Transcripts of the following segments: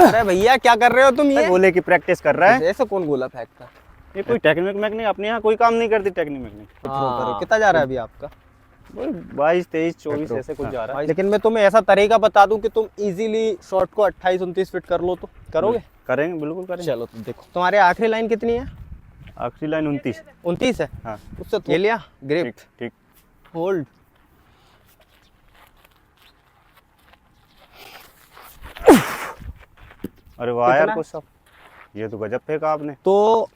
अरे भैया क्या कर रहे हो तुम? ये गोले की प्रैक्टिस कर रहा है। ऐसे कौन गोला फेंकता? ये कोई टेक्निक मैक्निक अपने यहाँ कोई काम नहीं करती टेक्निक मैक्निक। कितना जा रहा है अभी आपका? 22 23 24 ऐसे कुछ जा रहा है। लेकिन मैं तुम्हें ऐसा तरीका बता दूं कि तुम इजीली शॉट को 28 29 फीट कर लो तो करोगे? करेंगे, बिल्कुल करेंगे। चलो तो देखो, तुम्हारे आखिरी लाइन कितनी है? आखिरी लाइन 29 है। हाँ। उससे ये लिया ग्रिप, ठीक। होल्ड, अरे वाह यार कुछ सब, ये तो गजब फेंका आपने। तो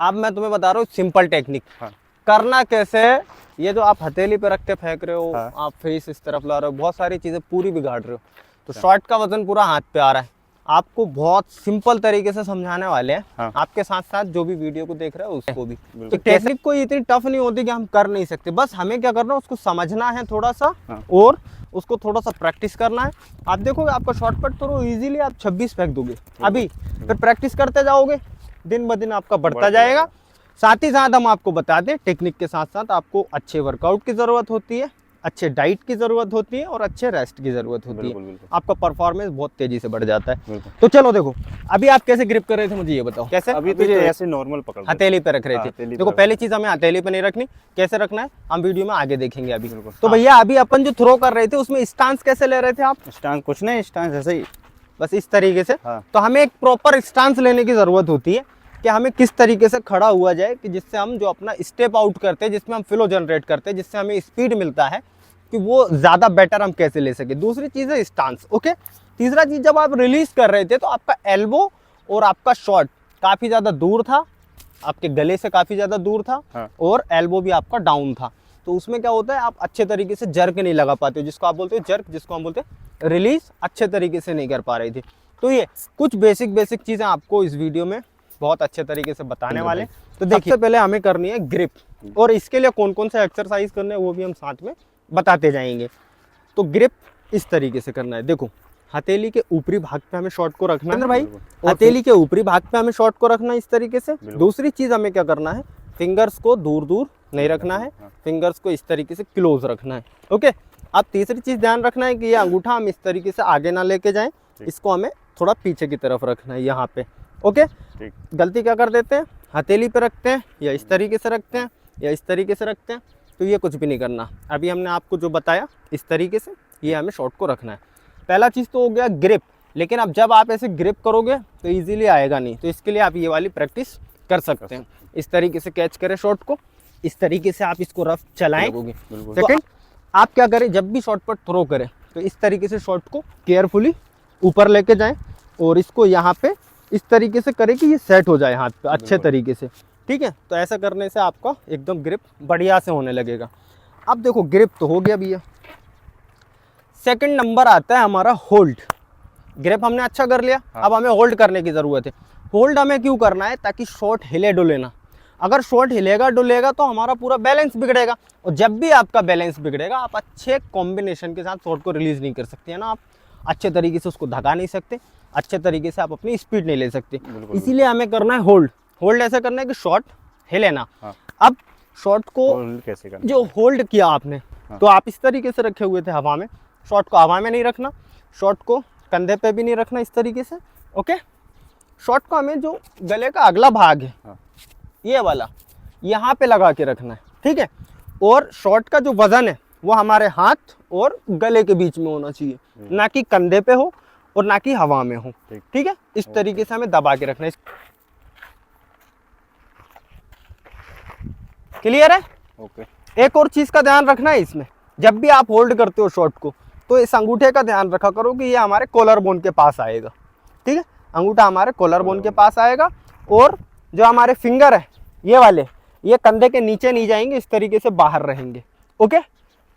अब मैं तुम्हें बता रहा हूँ सिंपल टेक्निक। हाँ। करना कैसे है, ये जो आप हथेली पे रख के फेंक रहे हो, हाँ। आप फेस इस तरफ ला रहे हो, बहुत सारी चीजें पूरी बिगाड़ रहे हो। तो शॉट का वजन पूरा हाथ पे आ रहा है। आपको बहुत सिंपल तरीके से समझाने वाले हैं। हाँ। आपके साथ साथ जो भी वीडियो को देख रहे हो उसको भी। बिल्कुल। तो टेक्निक कोई इतनी टफ नहीं होती कि हम कर नहीं सकते, बस हमें क्या करना है उसको समझना है थोड़ा सा। हाँ। और उसको थोड़ा सा प्रैक्टिस करना है। आप देखोगे आपका शॉर्टकट तो इजीली आप 26 फेंक दोगे अभी, फिर प्रैक्टिस करते जाओगे, दिन ब दिन आपका बढ़ता जाएगा। साथ ही साथ हम आपको बता दें, टेक्निक के साथ साथ आपको अच्छे वर्कआउट की ज़रूरत होती है, अच्छे डाइट की ज़रूरत होती है और अच्छे रेस्ट की ज़रूरत होती है। बिल्कुल। आपका परफॉर्मेंस बहुत तेजी से बढ़ जाता है। बिल्कुल। तो चलो देखो, अभी आप कैसे ग्रिप कर रहे थे मुझे ये बताओ। कैसे? अभी तो ऐसे नॉर्मल पकड़ हथेली पे रख रहे थे। हथेली पे देखो रख पहली चीज हमें हथेली पे नहीं रखनी, कैसे रखना है हम वीडियो में आगे देखेंगे अभी। बिल्कुल। तो भैया अभी अपन जो थ्रो कर रहे थे उसमें स्टांस कैसे ले रहे थे आप? स्टांस कुछ नहीं, स्टांस ऐसे ही, बस इस तरीके से। हाँ। तो हमें एक प्रॉपर स्टांस लेने की जरूरत होती है कि हमें किस तरीके से खड़ा हुआ जाए कि जिससे हम जो अपना स्टेप आउट करते हैं, जिसमें हम फ्लो जनरेट करते हैं, जिससे हमें स्पीड मिलता है, कि वो ज़्यादा बेटर हम कैसे ले सके। दूसरी चीज़ है स्टांस। ओके। तीसरा चीज़, जब आप रिलीज कर रहे थे तो आपका एल्बो और आपका शॉट काफ़ी ज़्यादा दूर था, आपके गले से काफ़ी ज़्यादा दूर था। हाँ। और एल्बो भी आपका डाउन था। तो उसमें क्या होता है, आप अच्छे तरीके से जर्क नहीं लगा पाते हो, जिसको आप बोलते हो जर्क, जिसको हम बोलते हैं रिलीज, अच्छे तरीके से नहीं कर पा रही थी। तो ये कुछ बेसिक चीज़ें आपको इस वीडियो में बहुत अच्छे तरीके से बताने वाले। तो देखिए, पहले हमें करनी है ग्रिप, और इसके लिए कौन कौन से एक्सरसाइज करने हैं वो भी हम साथ में बताते जाएंगे। तो ग्रिप इस तरीके से करना है। देखो, हथेली के ऊपरी भाग पे हमें शॉट को रखना है भाई, हथेली के ऊपरी भाग पे हमें शॉट को रखना है इस तरीके से। दूसरी चीज हमें क्या करना है, फिंगर्स को दूर दूर नहीं रखना है, फिंगर्स को इस तरीके से क्लोज रखना है। ओके। अब तीसरी चीज ध्यान रखना है कि ये अंगूठा हम इस तरीके से आगे ना लेके जाएं, इसको हमें थोड़ा पीछे की तरफ रखना है यहाँ पे। ओके। गलती क्या कर देते हैं, हथेली पे रखते हैं या इस तरीके से रखते हैं या इस तरीके से रखते हैं, तो ये कुछ भी नहीं करना। अभी हमने आपको जो बताया इस तरीके से ये हमें शॉट को रखना है। पहला चीज़ तो हो गया ग्रिप। लेकिन अब जब आप ऐसे ग्रिप करोगे तो इजीली आएगा नहीं, तो इसके लिए आप ये वाली प्रैक्टिस कर सकते हैं। इस तरीके से कैच करें शॉट को, इस तरीके से आप इसको रफ चलाएं। सेकंड, आप क्या करें, जब भी शॉट पर थ्रो करें तो इस तरीके से शॉट को केयरफुली ऊपर लेके जाएं और इसको यहाँ पे इस तरीके से करें कि ये सेट हो जाए हाथ पे अच्छे तरीके से। ठीक है। तो ऐसा करने से आपका एकदम ग्रिप बढ़िया से होने लगेगा। अब देखो, ग्रिप तो हो गया भैया। सेकंड नंबर आता है हमारा होल्ड। ग्रिप हमने अच्छा कर लिया। हाँ। अब हमें होल्ड करने की ज़रूरत है। होल्ड हमें क्यों करना है, ताकि शॉट हिले डुले ना। अगर शॉट हिलेगा डुलेगा तो हमारा पूरा बैलेंस बिगड़ेगा, और जब भी आपका बैलेंस बिगड़ेगा आप अच्छे कॉम्बिनेशन के साथ शॉट को रिलीज नहीं कर सकते, है ना। आप अच्छे तरीके से उसको धगा नहीं सकते, अच्छे तरीके से आप अपनी स्पीड नहीं ले सकते। इसीलिए हमें करना है होल्ड। होल्ड ऐसा करना है कि शॉट हिले ना। हाँ। अब शॉट को कैसे करना, जो होल्ड किया आपने, हाँ, तो आप इस तरीके से रखे हुए थे हवा में। शॉट को हवा में नहीं रखना, शॉट को कंधे पे भी नहीं रखना, इस तरीके से। ओके। शॉट को हमें जो गले का अगला भाग है, हाँ, ये वाला यहाँ पे लगा के रखना है। ठीक है। और शॉट का जो वजन है वो हमारे हाथ और गले के बीच में होना चाहिए, ना कि कंधे पे हो और ना कि हवा में हो। ठीक है। इस तरीके से हमें दबा के रखना है। क्लियर है? ओके। एक और चीज का ध्यान रखना है इसमें, जब भी आप होल्ड करते हो शॉट को तो इस अंगूठे का ध्यान रखा करो कि ये हमारे कॉलर बोन के पास आएगा। ठीक है। अंगूठा हमारे कॉलर बोन के पास आएगा, और जो हमारे फिंगर है ये वाले, ये कंधे के नीचे नहीं जाएंगे, इस तरीके से बाहर रहेंगे। ओके।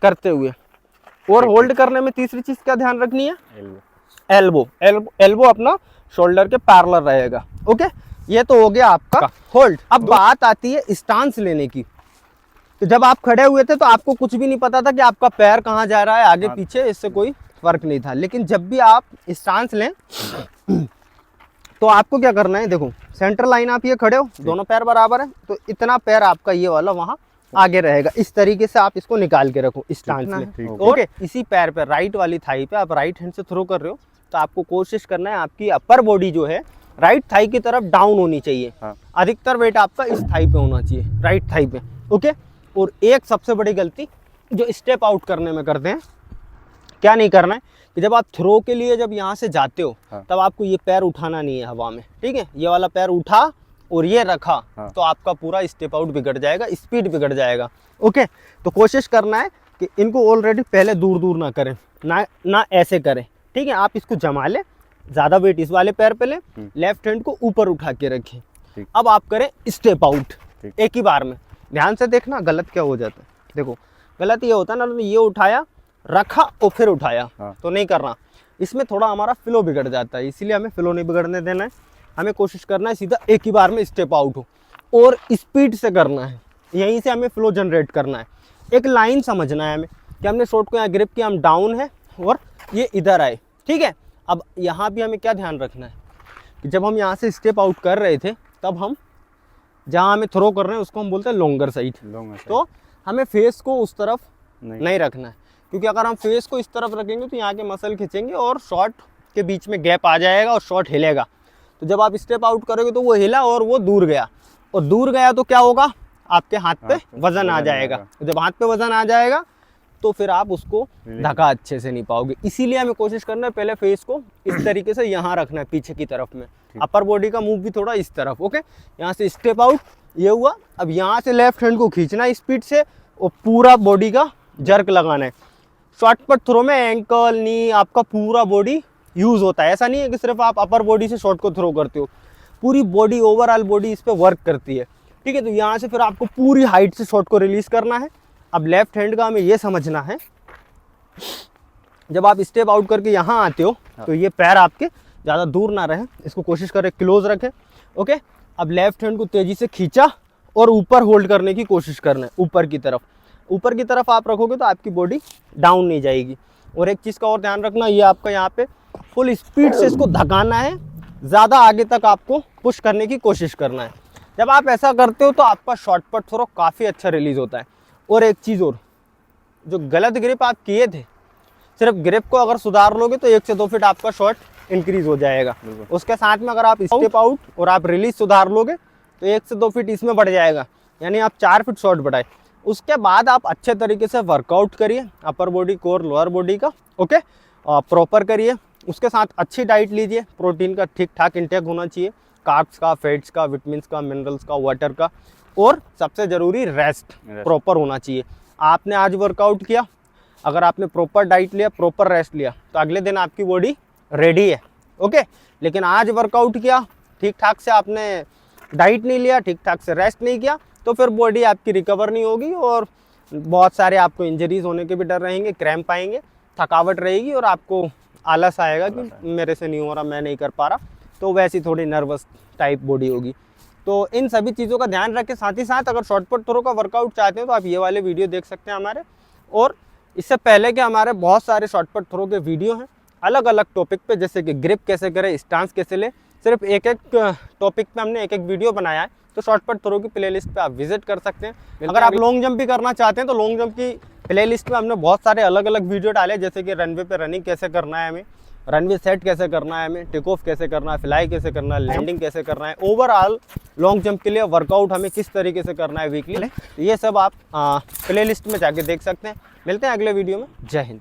करते हुए, और होल्ड करने में तीसरी चीज क्या ध्यान रखनी है, एल्बो। एल्बो अपना शोल्डर के पैरेलल रहेगा। ओके। ये तो हो गया आपका होल्ड। अब बात आती है स्टांस लेने की। तो जब आप खड़े हुए थे तो आपको कुछ भी नहीं पता था कि आपका पैर कहाँ जा रहा है, आगे पीछे, इससे कोई फर्क नहीं था। लेकिन जब भी आप स्टांस लें तो आपको क्या करना है, देखो सेंटर लाइन आप ये खड़े हो, दोनों पैर बराबर है, तो इतना पैर आपका ये वाला वहाँ आगे रहेगा। इस तरीके से आप इसको निकाल के रखो स्टांस में। ओके। इसी पैर पे, राइट वाली थाई पे आप राइट हैंड से थ्रो कर रहे हो, तो तो आपको कोशिश करना है आपकी अपर बॉडी जो है राइट थाई की तरफ डाउन होनी चाहिए। हाँ। अधिकतर वेट आपका इस थाई पे होना चाहिए, राइट थाई पे। ओके, और एक सबसे बड़ी गलती जो स्टेप आउट करने में करते हैं, क्या नहीं करना है कि जब आप थ्रो के लिए जब यहाँ से जाते हो हाँ। तब आपको ये पैर उठाना नहीं है हवा में, ठीक है। ये वाला पैर उठा और ये रखा, हाँ। तो आपका पूरा स्टेप आउट बिगड़ जाएगा, स्पीड बिगड़ जाएगा। ओके, तो कोशिश करना है कि इनको ऑलरेडी पहले दूर दूर ना करें, ना ऐसे करें, ठीक है। आप इसको जमा लें, ज़्यादा वेट इस वाले पैर पे लें, लेफ्ट हैंड को ऊपर उठा के रखें। ठीक। अब आप करें स्टेप आउट ठीक। एक ही बार में। ध्यान से देखना गलत क्या हो जाता है। देखो गलत ये होता है ना, ये उठाया रखा और फिर उठाया, हाँ। तो नहीं करना। इसमें थोड़ा हमारा फ्लो बिगड़ जाता है, इसीलिए हमें फ्लो नहीं बिगड़ने देना है। हमें कोशिश करना है सीधा एक ही बार में स्टेप आउट हो और स्पीड से करना है, यहीं से हमें फ्लो जनरेट करना है। एक लाइन समझना है हमें कि हमने शॉट को यहाँ ग्रिप किया, हम डाउन है और ये इधर आए, ठीक है। अब यहाँ भी हमें क्या ध्यान रखना है कि जब हम यहाँ से स्टेप आउट कर रहे थे तब हम जहाँ हमें थ्रो कर रहे हैं उसको हम बोलते हैं लॉन्गर साइड। तो हमें फेस को उस तरफ नहीं रखना है, क्योंकि अगर हम फेस को इस तरफ रखेंगे तो यहाँ के मसल खींचेंगे और शॉट के बीच में गैप आ जाएगा और शॉट हिलेगा। तो जब आप स्टेप आउट करोगे तो वो हिला और वो दूर गया, और दूर गया तो क्या होगा, आपके हाथ पे वजन आ जाएगा। जब हाथ पे वजन आ जाएगा तो फिर आप उसको ढका अच्छे से नहीं पाओगे। इसीलिए हमें कोशिश करना है पहले फेस को इस तरीके से यहाँ रखना है पीछे की तरफ में, अपर बॉडी का मूव भी थोड़ा इस तरफ। ओके, यहाँ से स्टेप आउट ये हुआ। अब यहाँ से लेफ्ट हैंड को खींचना है स्पीड से और पूरा बॉडी का जर्क लगाना है। शॉर्टकट थ्रो में एंकल नी आपका पूरा बॉडी यूज़ होता है। ऐसा नहीं है कि सिर्फ आप अपर बॉडी से शॉट को थ्रो करते हो, पूरी बॉडी ओवरऑल बॉडी इस पर वर्क करती है, ठीक है। तो यहाँ से फिर आपको पूरी हाइट से शॉट को रिलीज करना है। अब लेफ्ट हैंड का हमें ये समझना है, जब आप स्टेप आउट करके यहाँ आते हो तो ये पैर आपके ज़्यादा दूर ना रहे, इसको कोशिश करें क्लोज रखें। ओके, अब लेफ्ट हैंड को तेज़ी से खींचा और ऊपर होल्ड करने की कोशिश करना है, ऊपर की तरफ। ऊपर की तरफ आप रखोगे तो आपकी बॉडी डाउन नहीं जाएगी। और एक चीज़ का और ध्यान रखना, ये आपका यहाँ पे फुल स्पीड से इसको धकाना है, ज़्यादा आगे तक आपको पुश करने की कोशिश करना है। जब आप ऐसा करते हो तो आपका शॉर्ट पट थ्रो काफ़ी अच्छा रिलीज होता है। और एक चीज़ और, जो गलत ग्रिप आप किए थे, सिर्फ ग्रिप को अगर सुधार लोगे तो 1 से 2 फीट आपका शॉट इंक्रीज हो जाएगा। उसके साथ में अगर आप स्टेप आउट और आप रिलीज सुधार लोगे तो 1 से 2 फीट इसमें बढ़ जाएगा, यानी आप 4 फीट शॉट बढ़ाए। उसके बाद आप अच्छे तरीके से वर्कआउट करिए upper body core lower body का। ओके, प्रॉपर करिए। उसके साथ अच्छी डाइट लीजिए, प्रोटीन का ठीक ठाक इंटेक होना चाहिए, कार्ब्स का, फैट्स का, विटामिन्स का, मिनरल्स का, वाटर का, और सबसे ज़रूरी रेस्ट प्रॉपर होना चाहिए। आपने आज वर्कआउट किया, अगर आपने प्रॉपर डाइट लिया, प्रॉपर रेस्ट लिया, तो अगले दिन आपकी बॉडी रेडी है। ओके, लेकिन आज वर्कआउट किया, ठीक ठाक से आपने डाइट नहीं लिया, ठीक ठाक से रेस्ट नहीं किया, तो फिर बॉडी आपकी रिकवर नहीं होगी और बहुत सारे आपको इंजरीज होने के भी डर रहेंगे, क्रैम्प आएंगे, थकावट रहेगी और आपको आलस आएगा कि मेरे से नहीं हो रहा, मैं नहीं कर पा रहा, तो वैसी थोड़ी नर्वस टाइप बॉडी होगी। तो इन सभी चीज़ों का ध्यान रखें। साथ ही साथ अगर शॉर्टपुट थ्रो का वर्कआउट चाहते हैं तो आप ये वाले वीडियो देख सकते हैं हमारे, और इससे पहले के हमारे बहुत सारे शॉर्टपुट थ्रो के वीडियो हैं अलग अलग टॉपिक पे, जैसे कि ग्रिप कैसे करें, स्टांस कैसे ले, सिर्फ एक एक टॉपिक पे हमने एक एक वीडियो बनाया है। तो शॉर्टपुट थ्रो की प्लेलिस्ट पे आप विजिट कर सकते हैं। अगर आप लॉन्ग जंप भी करना चाहते हैं तो लॉन्ग जंप की प्लेलिस्ट में हमने बहुत सारे अलग अलग वीडियो डाले, जैसे कि रनवे पे रनिंग कैसे करना है हमें, रनवे सेट कैसे करना है हमें, टेक ऑफ कैसे करना है, फ्लाई कैसे करना है, लैंडिंग कैसे करना है, ओवरऑल लॉन्ग जंप के लिए वर्कआउट हमें किस तरीके से करना है वीकली, ये सब आप प्लेलिस्ट में जाके देख सकते हैं। मिलते हैं अगले वीडियो में। जय हिंद।